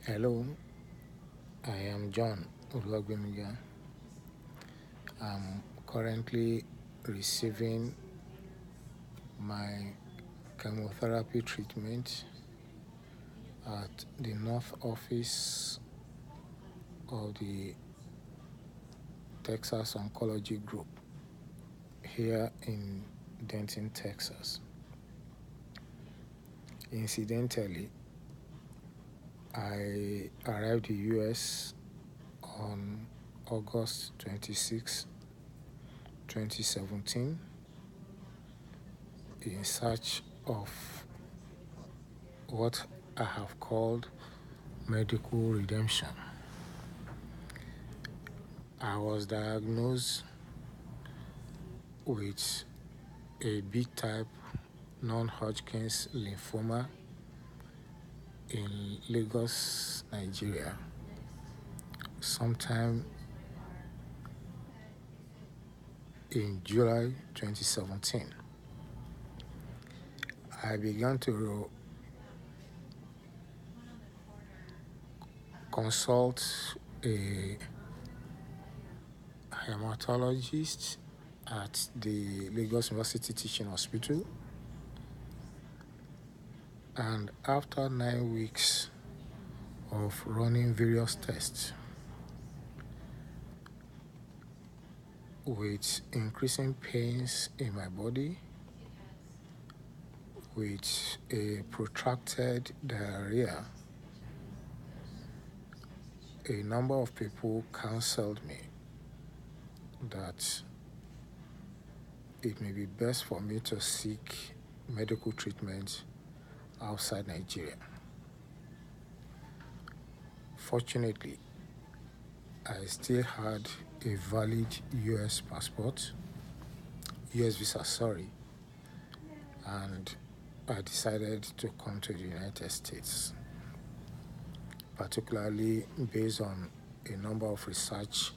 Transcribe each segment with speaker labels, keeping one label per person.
Speaker 1: Hello, I am John Oluwagbemiga. I'm currently receiving my chemotherapy treatment at the North Office of the Texas Oncology Group here in Denton, Texas. Incidentally, I arrived in the US on August 26, 2017 in search of what I have called medical redemption. I was diagnosed with a B-type non-Hodgkin's lymphoma in Lagos, Nigeria, sometime in July 2017. I began to consult a hematologist at the Lagos University Teaching Hospital, and after 9 weeks of running various tests with increasing pains in my body, with a protracted diarrhea, a number of people counseled me that it may be best for me to seek medical treatment outside Nigeria. Fortunately, I still had a valid US passport, US visa, and I decided to come to the United States, particularly based on a number of research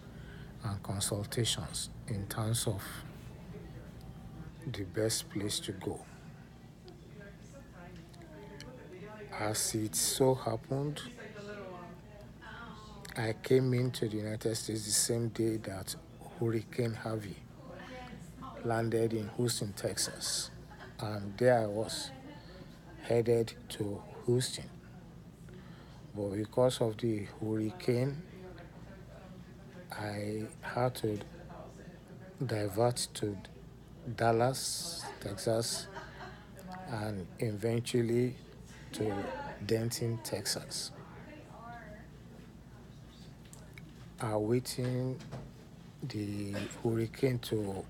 Speaker 1: and consultations in terms of the best place to go. As it so happened, I came into the United States the same day that Hurricane Harvey landed in Houston, Texas, and there I was, headed to Houston. But because of the hurricane, I had to divert to Dallas, Texas, and eventually to Denton, Texas, awaiting the hurricane to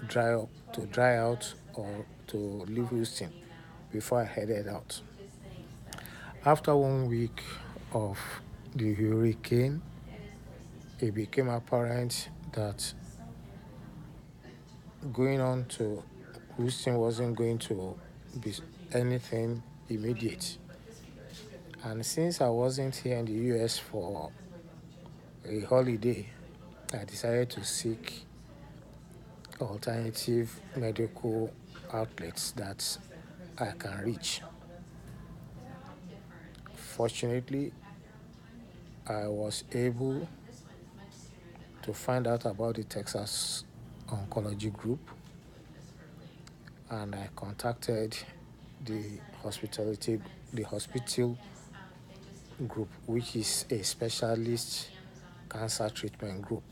Speaker 1: dry out or to leave Houston before I headed out. After 1 week of the hurricane, it became apparent that going on to Houston wasn't going to be anything immediate. And since I wasn't here in the US for a holiday, I decided to seek alternative medical outlets that I can reach. Fortunately, I was able to find out about the Texas Oncology Group, and I contacted the hospital group, which is a specialist cancer treatment group.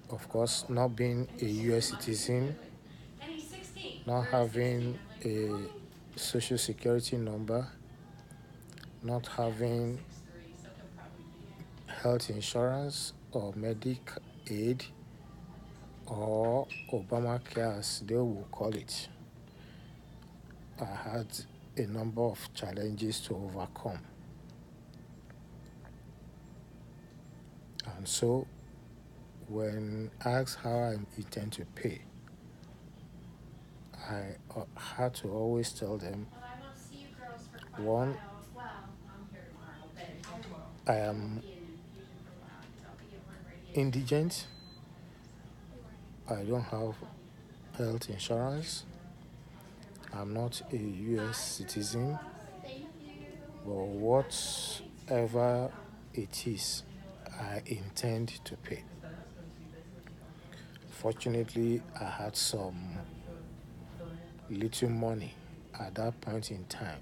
Speaker 1: Of course, not being a US citizen, not having a social security number, not having health insurance or Medicaid or Obamacare, as they will call it, I had a number of challenges to overcome. And so, when asked how I intend to pay, I had to always tell them, one, I am indigent, I don't have health insurance, I'm not a US citizen, But whatever it is, I intend to pay. Fortunately, I had some little money at that point in time,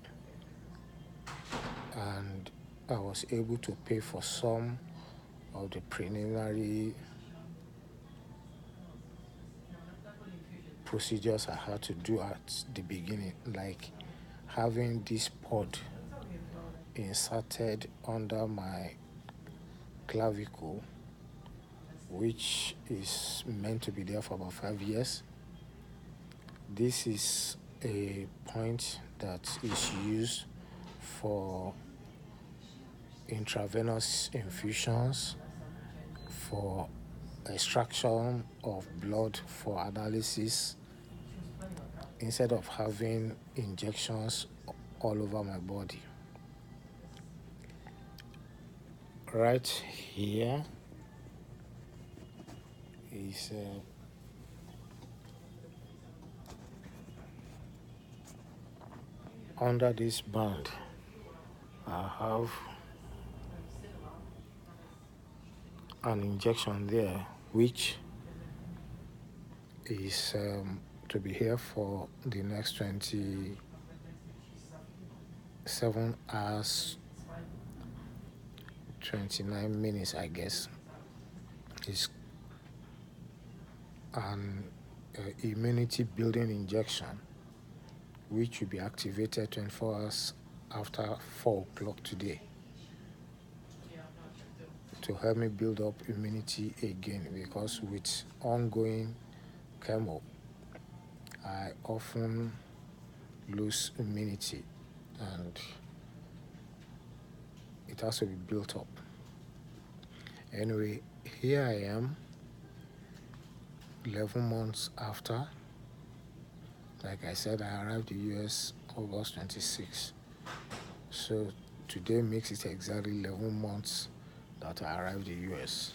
Speaker 1: and I was able to pay for some of the preliminary procedures I had to do at the beginning, like having this pod inserted under my clavicle, which is meant to be there for about 5 years. This is a point that is used for intravenous infusions, for extraction of blood for analysis, instead of having injections all over my body. Right here is under this band. I have an injection there, which is to be here for the next 27 hours, 29 minutes, I guess. It's an immunity building injection, which will be activated 24 hours after 4 o'clock today, to help me build up immunity again, because with ongoing chemo, I often lose immunity and it has to be built up. Anyway, here I am 11 months after. Like I said, I arrived in the US August 26. So today makes it exactly 11 months that I arrived in the US.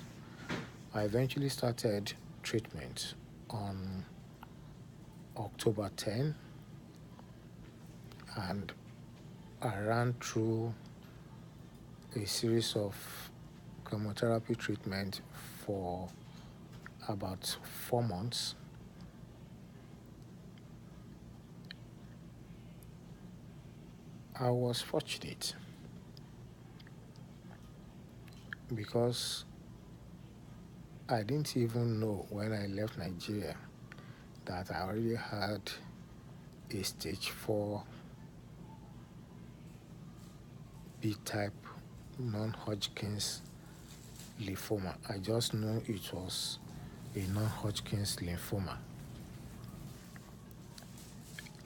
Speaker 1: I eventually started treatment on October 10, and I ran through a series of chemotherapy treatment for about 4 months. I was fortunate because I didn't even know when I left Nigeria that I already had a stage 4 B-type non-Hodgkin's lymphoma. I just knew it was a non-Hodgkin's lymphoma.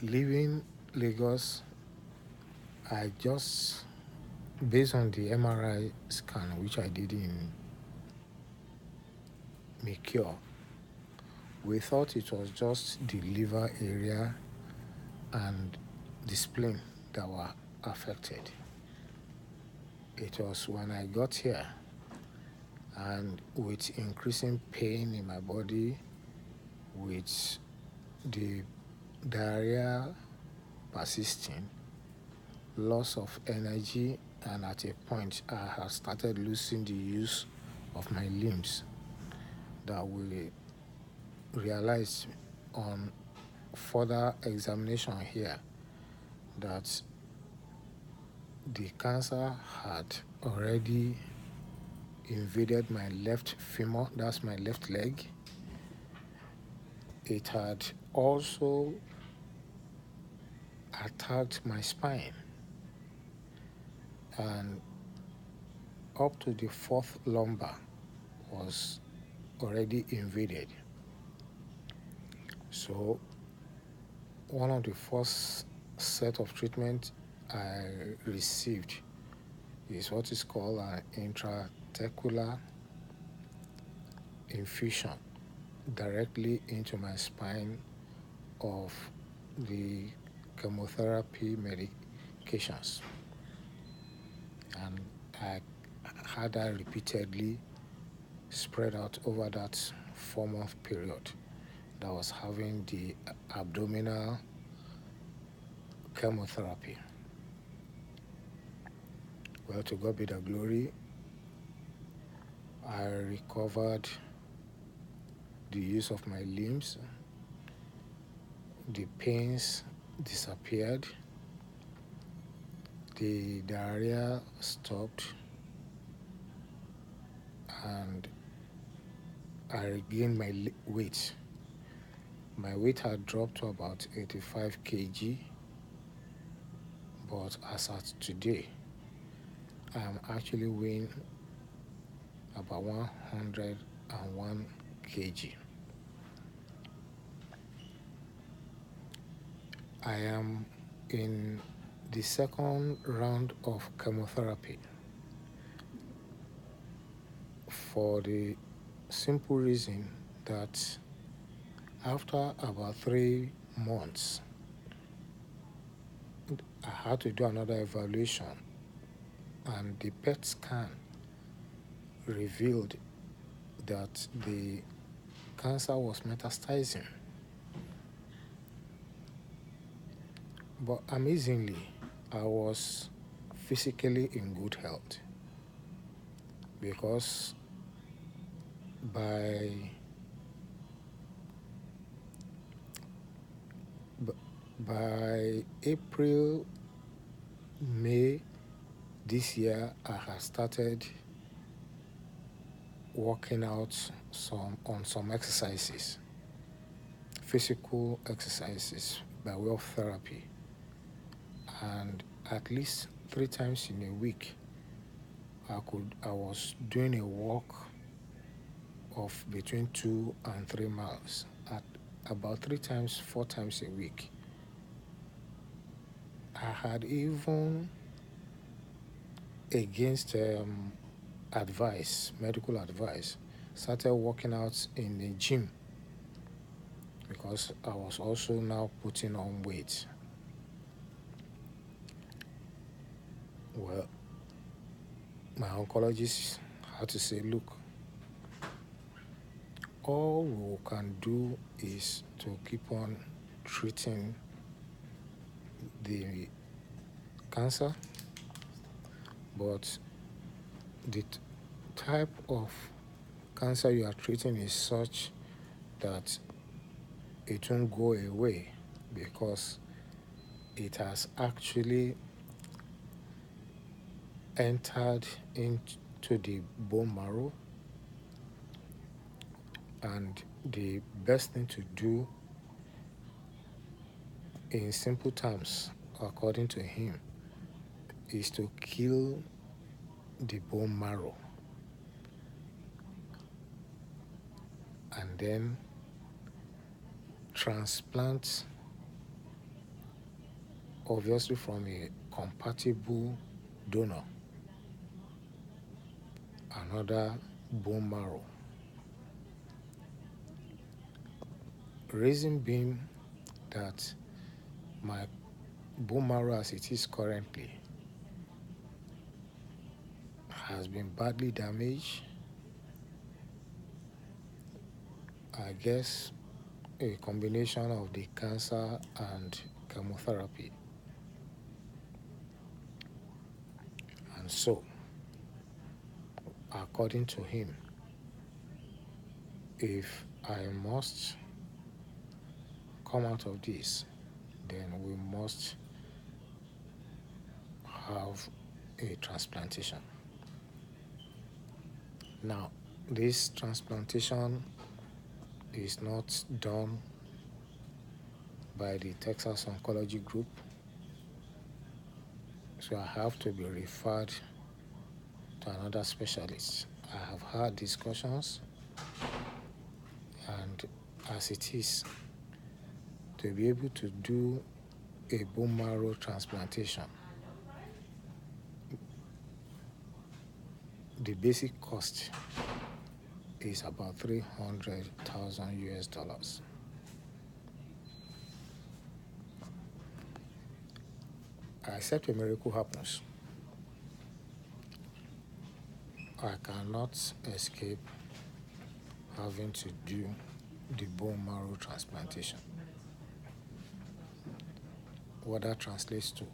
Speaker 1: Leaving Lagos, I just, based on the MRI scan which I did in Mikio, we thought it was just the liver area and the spleen that were affected. It was when I got here, and with increasing pain in my body, with the diarrhea persisting, loss of energy, and at a point I had started losing the use of my limbs, that we realized on further examination here that the cancer had already invaded my left femur, that's my left leg. It had also attacked my spine, and up to the 4th lumbar was already invaded. So one of the first set of treatment I received is what is called an intrathecular infusion directly into my spine of the chemotherapy medications. And I had that repeatedly spread out over that 4-month period that I was having the abdominal chemotherapy. Well, to God be the glory, I recovered the use of my limbs, the pains disappeared, the diarrhea stopped, and I regained my weight. My weight had dropped to about 85 kg, but as at today, I am actually weighing about 101 kg. I am in the second round of chemotherapy for the simple reason that after about 3 months, I had to do another evaluation, and the PET scan revealed that the cancer was metastasizing. But amazingly, I was physically in good health, because by April, May this year, I had started working out on some exercises, physical exercises by way of therapy, and at least 3 times in a week I was doing a walk of between 2 and 3 miles at about 3 times, 4 times a week. I had even, against medical advice, started working out in the gym, because I was also now putting on weight. Well, my oncologist had to say, look, all we can do is to keep on treating the cancer, but the type of cancer you are treating is such that it won't go away, because it has actually entered into the bone marrow, and the best thing to do, in simple terms, according to him, is to kill the bone marrow and then transplant, obviously from a compatible donor, another bone marrow. Reason being that my bone marrow as it is currently has been badly damaged. I guess a combination of the cancer and chemotherapy. And so, according to him, if I must come out of this, then we must have a transplantation. Now, this transplantation is not done by the Texas Oncology Group, so I have to be referred to another specialist. I have had discussions, and as it is, to be able to do a bone marrow transplantation, the basic cost is about $300,000. Except a miracle happens, I cannot escape having to do the bone marrow transplantation. What that translates to